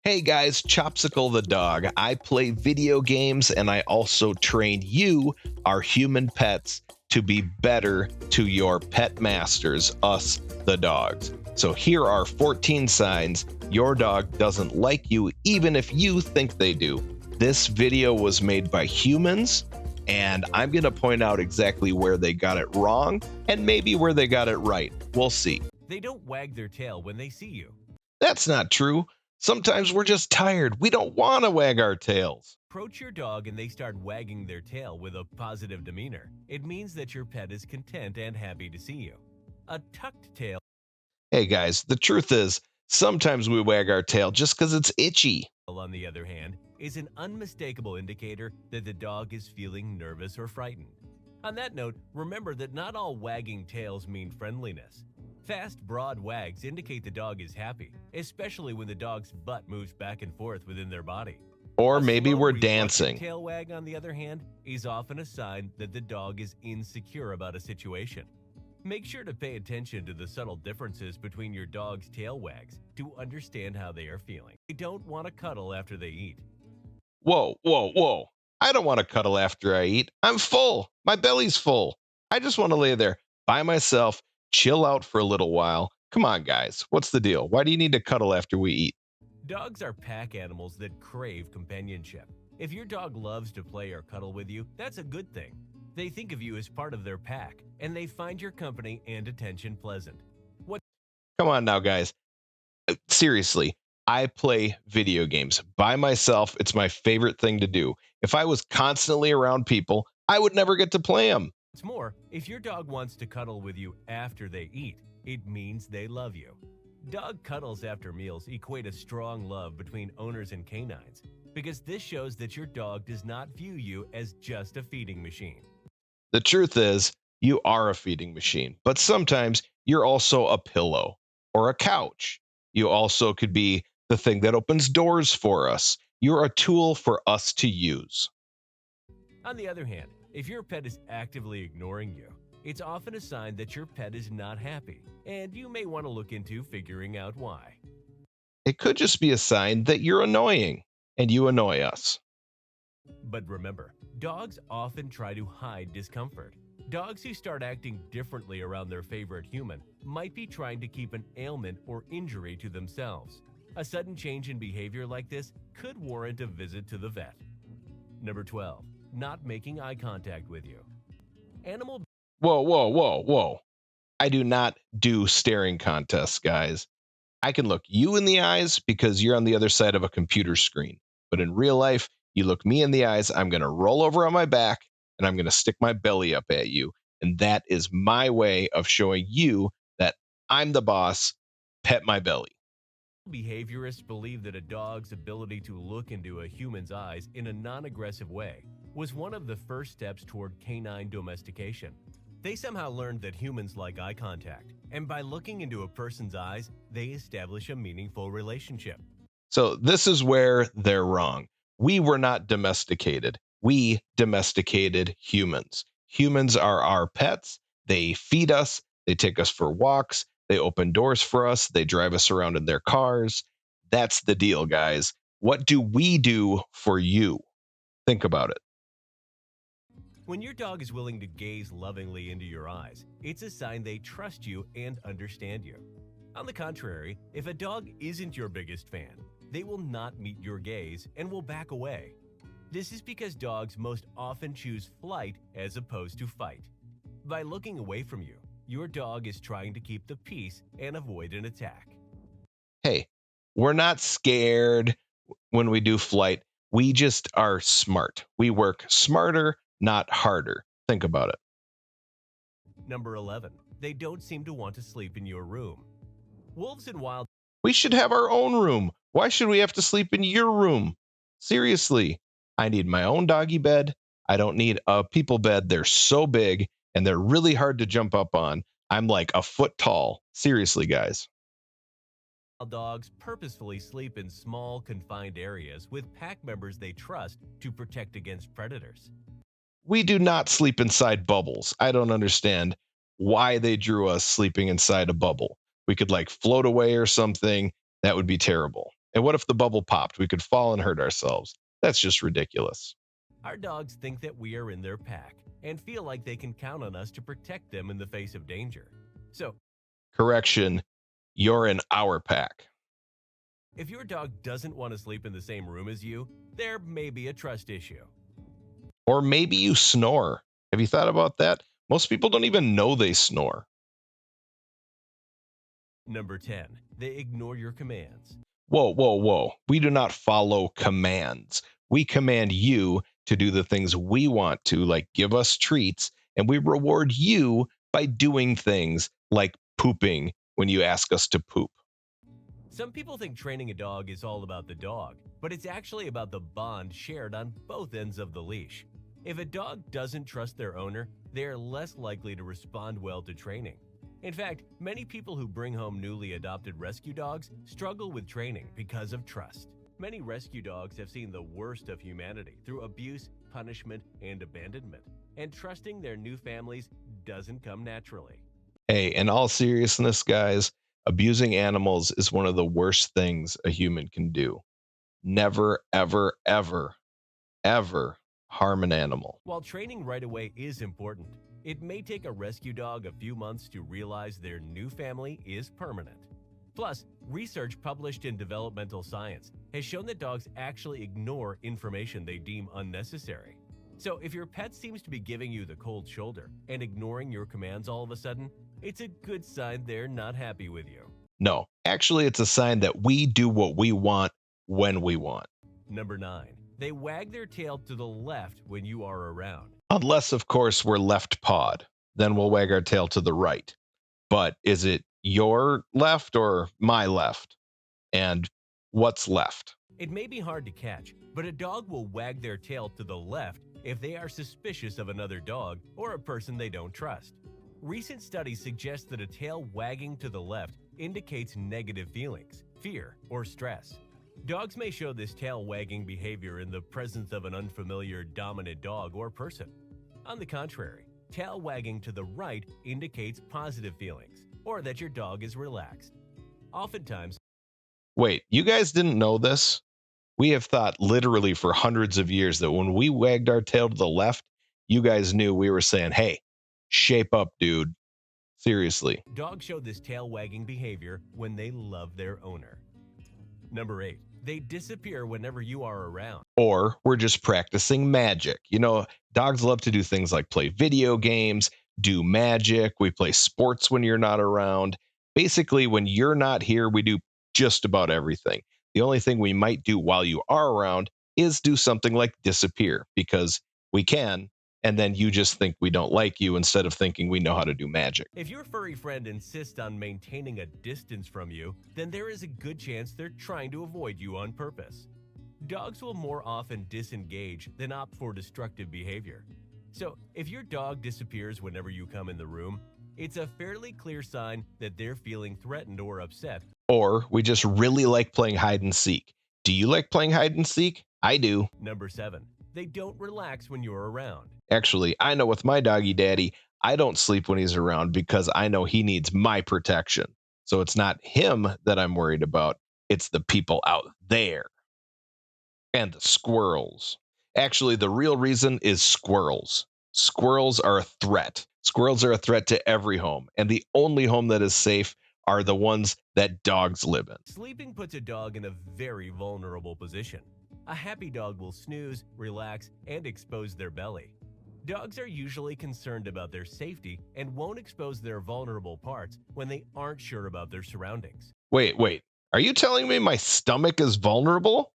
Hey guys, Chopsicle the dog. I play video games and I also train you, our human pets, to be better to your pet masters, us, the dogs. So here are 14 signs your dog doesn't like you, even if you think they do. This video was made by humans, and I'm going to point out exactly where they got it wrong and maybe where they got it right. We'll see. They don't wag their tail when they see you. That's not true. Sometimes we're just tired. We don't want to wag our tails. Approach your dog and they start wagging their tail with a positive demeanor. It means that your pet is content and happy to see you. A tucked tail, Hey guys, the truth is, sometimes we wag our tail just because it's itchy. on the other hand, is an unmistakable indicator that the dog is feeling nervous or frightened. On that note, remember that not all wagging tails mean friendliness. Fast, broad wags indicate the dog is happy, especially when the dog's butt moves back and forth within their body. Or A maybe slow, we're reluctant dancing. tail wag, on the other hand, is often a sign that the dog is insecure about a situation. Make sure to pay attention to the subtle differences between your dog's tail wags to understand how they are feeling. They don't want to cuddle after they eat. Whoa, whoa, whoa. I don't want to cuddle after I eat. I'm full. My belly's full. I just want to lay there by myself, chill out for a little while. Come on, guys. What's the deal? Why do you need to cuddle after we eat? Dogs are pack animals that crave companionship. If your dog loves to play or cuddle with you, that's a good thing. They think of you as part of their pack, and they find your company and attention pleasant. What Come on now, guys. Seriously, I play video games by myself. It's my favorite thing to do. If I was constantly around people, I would never get to play them. What's more, if your dog wants to cuddle with you after they eat, it means they love you. Dog cuddles after meals equate a strong love between owners and canines because this shows that your dog does not view you as just a feeding machine. The truth is, you are a feeding machine, but sometimes you're also a pillow or a couch. You also could be the thing that opens doors for us. You're a tool for us to use. On the other hand, if your pet is actively ignoring you, it's often a sign that your pet is not happy, and you may want to look into figuring out why. It could just be a sign that you're annoying and you annoy us. But remember, dogs often try to hide discomfort. Dogs who start acting differently around their favorite human might be trying to keep an ailment or injury to themselves. A sudden change in behavior like this could warrant a visit to the vet. Number 12. Not making eye contact with you. Animal Whoa, whoa, whoa, whoa. I do not do staring contests, guys. I can look you in the eyes because you're on the other side of a computer screen. But in real life, you look me in the eyes, I'm going to roll over on my back and I'm going to stick my belly up at you. And that is my way of showing you that I'm the boss. Pet my belly. behaviorists believe that a dog's ability to look into a human's eyes in a non-aggressive way was one of the first steps toward canine domestication. They somehow learned that humans like eye contact, and by looking into a person's eyes, they establish a meaningful relationship. So this is where they're wrong. We were not domesticated. We domesticated humans. Humans are our pets. They feed us. They take us for walks. They open doors for us. They drive us around in their cars. That's the deal, guys. What do we do for you? Think about it. When your dog is willing to gaze lovingly into your eyes, it's a sign they trust you and understand you. On the contrary, if a dog isn't your biggest fan, they will not meet your gaze and will back away. This is because dogs most often choose flight as opposed to fight. By looking away from you, your dog is trying to keep the peace and avoid an attack. Hey, we're not scared when we do flight. We just are smart. We work smarter, not harder. Think about it. Number 11. They don't seem to want to sleep in your room. Wolves and wild We should have our own room. Why should we have to sleep in your room? Seriously, I need my own doggy bed. I don't need a people bed. They're so big and they're really hard to jump up on. I'm like a foot tall. Seriously, guys. dogs purposefully sleep in small, confined areas with pack members they trust to protect against predators. We do not sleep inside bubbles. I don't understand why they drew us sleeping inside a bubble. We could like float away or something. That would be terrible. And what if the bubble popped? We could fall and hurt ourselves. That's just ridiculous. Our dogs think that we are in their pack and feel like they can count on us to protect them in the face of danger. So, Correction, you're in our pack. if your dog doesn't want to sleep in the same room as you, there may be a trust issue. Or maybe you snore. Have you thought about that? Most people don't even know they snore. Number 10, they ignore your commands. Whoa, whoa, whoa. We do not follow commands. We command you to do the things we want to, like give us treats, and we reward you by doing things like pooping when you ask us to poop. Some people think training a dog is all about the dog, but it's actually about the bond shared on both ends of the leash. If a dog doesn't trust their owner, they are less likely to respond well to training. In fact, many people who bring home newly adopted rescue dogs struggle with training because of trust. Many rescue dogs have seen the worst of humanity through abuse, punishment, and abandonment, and trusting their new families doesn't come naturally. Hey, in all seriousness, guys, abusing animals is one of the worst things a human can do. Never, ever, ever, ever harm an animal. While training right away is important, it may take a rescue dog a few months to realize their new family is permanent. Plus, research published in Developmental Science has shown that dogs actually ignore information they deem unnecessary. So, if your pet seems to be giving you the cold shoulder and ignoring your commands all of a sudden, it's a good sign they're not happy with you. No, actually, it's a sign that we do what we want when we want. Number 9, they wag their tail to the left when you are around. Unless, of course, we're left pawed. Then we'll wag our tail to the right. But is it your left or my left? And what's left? It may be hard to catch, but a dog will wag their tail to the left if they are suspicious of another dog or a person they don't trust. Recent studies suggest that a tail wagging to the left indicates negative feelings, fear, or stress. Dogs may show this tail wagging behavior in the presence of an unfamiliar dominant dog or person. On the contrary, tail wagging to the right indicates positive feelings or that your dog is relaxed. Oftentimes, Wait, you guys didn't know this? We have thought literally for hundreds of years that when we wagged our tail to the left, you guys knew we were saying, hey, shape up, dude. Seriously. dogs show this tail wagging behavior when they love their owner. Number 8, they disappear whenever you are around. Or we're just practicing magic. You know, dogs love to do things like play video games, do magic. We play sports when you're not around. Basically, when you're not here, we do just about everything. The only thing we might do while you are around is do something like disappear because we can. And then you just think we don't like you instead of thinking we know how to do magic. If your furry friend insists on maintaining a distance from you, then there is a good chance they're trying to avoid you on purpose. Dogs will more often disengage than opt for destructive behavior. So, if your dog disappears whenever you come in the room, it's a fairly clear sign that they're feeling threatened or upset. Or we just really like playing hide and seek. Do you like playing hide and seek? I do. Number 7, they don't relax when you're around. Actually, I know with my doggy daddy, I don't sleep when he's around because I know he needs my protection. So it's not him that I'm worried about, it's the people out there and the squirrels. Actually, the real reason is squirrels. Squirrels are a threat. Squirrels are a threat to every home, and the only home that is safe are the ones that dogs live in. Sleeping puts a dog in a very vulnerable position. A happy dog will snooze, relax, and expose their belly. Dogs are usually concerned about their safety and won't expose their vulnerable parts when they aren't sure about their surroundings. Wait. Are you telling me my stomach is vulnerable?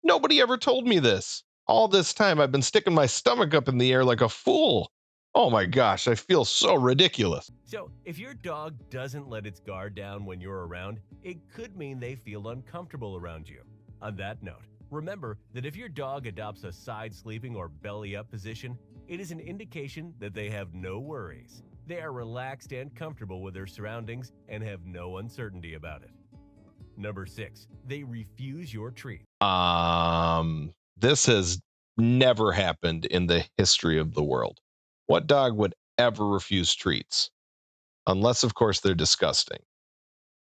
Nobody ever told me this. All this time I've been sticking my stomach up in the air like a fool. Oh my gosh, I feel so ridiculous. So, if your dog doesn't let its guard down when you're around, it could mean they feel uncomfortable around you. On that note, remember that if your dog adopts a side sleeping or belly up position, it is an indication that they have no worries. They are relaxed and comfortable with their surroundings and have no uncertainty about it. Number 6, they refuse your treat. This has never happened in the history of the world. What dog would ever refuse treats? Unless, of course, they're disgusting.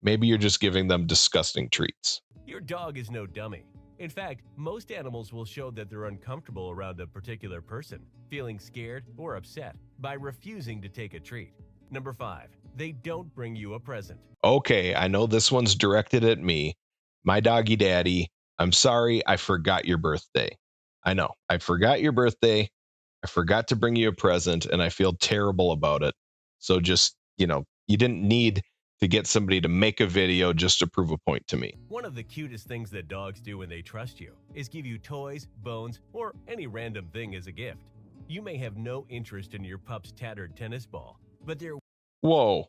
Maybe you're just giving them disgusting treats. Your dog is no dummy. In fact, most animals will show that they're uncomfortable around a particular person, feeling scared or upset by refusing to take a treat. Number 5, they don't bring you a present. Okay, I know this one's directed at me. My doggy daddy, I'm sorry, I forgot your birthday. I know, I forgot your birthday. I forgot to bring you a present, and I feel terrible about it. So just, you didn't need to get somebody to make a video just to prove a point to me. One of the cutest things that dogs do when they trust you is give you toys, bones, or any random thing as a gift. You may have no interest in your pup's tattered tennis ball, but they're Whoa.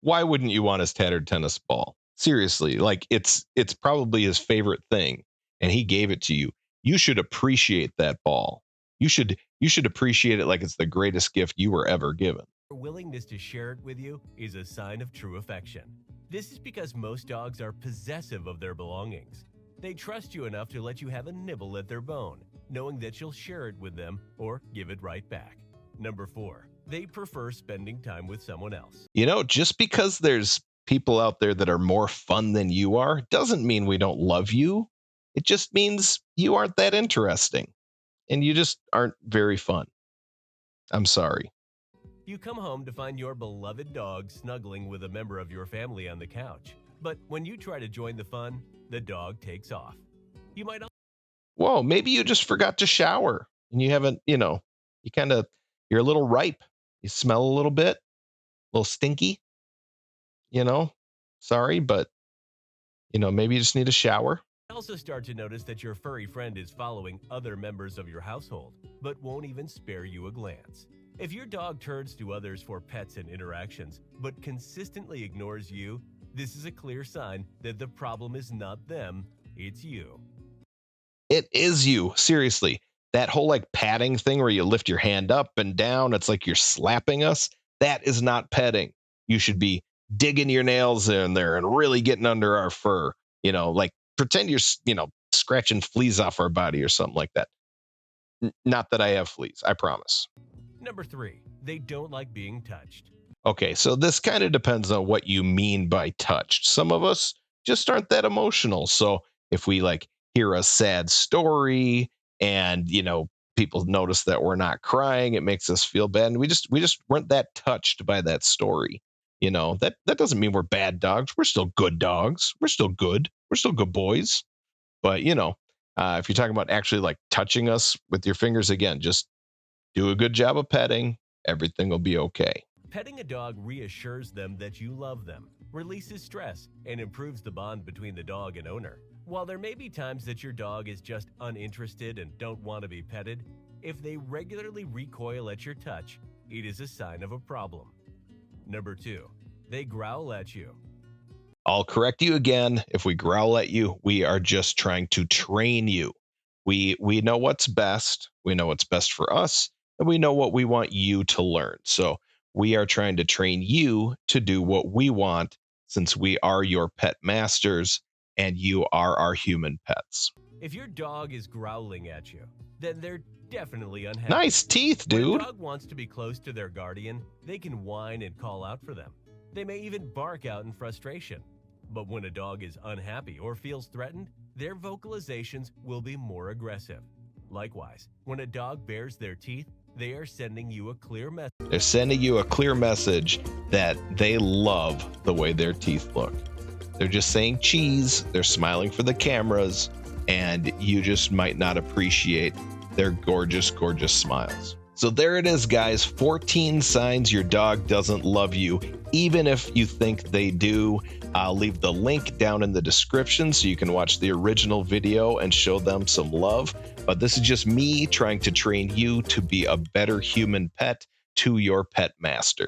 Why wouldn't you want his tattered tennis ball? Seriously, like it's probably his favorite thing, and he gave it to you. You should appreciate that ball. You should appreciate it like it's the greatest gift you were ever given. willingness to share it with you is a sign of true affection. This is because most dogs are possessive of their belongings. They trust you enough to let you have a nibble at their bone, knowing that you'll share it with them or give it right back. Number 4, they prefer spending time with someone else. Just because there's people out there that are more fun than you are doesn't mean we don't love you. It just means you aren't that interesting and you just aren't very fun. I'm sorry. You come home to find your beloved dog snuggling with a member of your family on the couch. But when you try to join the fun, the dog takes off. You might Whoa, maybe you just forgot to shower and you haven't, you're a little ripe. You smell a little bit, a little stinky, sorry, but, maybe you just need a shower. also start to notice that your furry friend is following other members of your household, but won't even spare you a glance. If your dog turns to others for pets and interactions, but consistently ignores you, this is a clear sign that the problem is not them, it's you. It is you. Seriously. That whole patting thing where you lift your hand up and down, it's like you're slapping us. That is not petting. You should be digging your nails in there and really getting under our fur. Pretend you're, scratching fleas off our body or something like that. Not that I have fleas, I promise. Number 3, they don't like being touched. Okay, so this kind of depends on what you mean by touched. Some of us just aren't that emotional. So if we hear a sad story and, people notice that we're not crying, it makes us feel bad. And we just weren't that touched by that story. That doesn't mean we're bad dogs. We're still good dogs. We're still good. We're still good boys. But, if you're talking about actually touching us with your fingers, again, just do a good job of petting. Everything will be okay. Petting a dog reassures them that you love them, releases stress, and improves the bond between the dog and owner. While there may be times that your dog is just uninterested and don't want to be petted, if they regularly recoil at your touch, it is a sign of a problem. Number 2, they growl at you. I'll correct you again. If we growl at you, we are just trying to train you. We know what's best. We know what's best for us, and we know what we want you to learn. So we are trying to train you to do what we want, since we are your pet masters and you are our human pets. If your dog is growling at you, then they're definitely unhappy. Nice teeth, When dude. a dog wants to be close to their guardian, they can whine and call out for them. They may even bark out in frustration. But when a dog is unhappy or feels threatened, their vocalizations will be more aggressive. Likewise, when a dog bares their teeth, they are sending you a clear message. They're sending you a clear message that they love the way their teeth look. They're just saying cheese, they're smiling for the cameras, and you just might not appreciate their gorgeous, gorgeous smiles. So there it is, guys. 14 signs your dog doesn't love you, even if you think they do. I'll leave the link down in the description so you can watch the original video and show them some love. But this is just me trying to train you to be a better human pet to your pet master.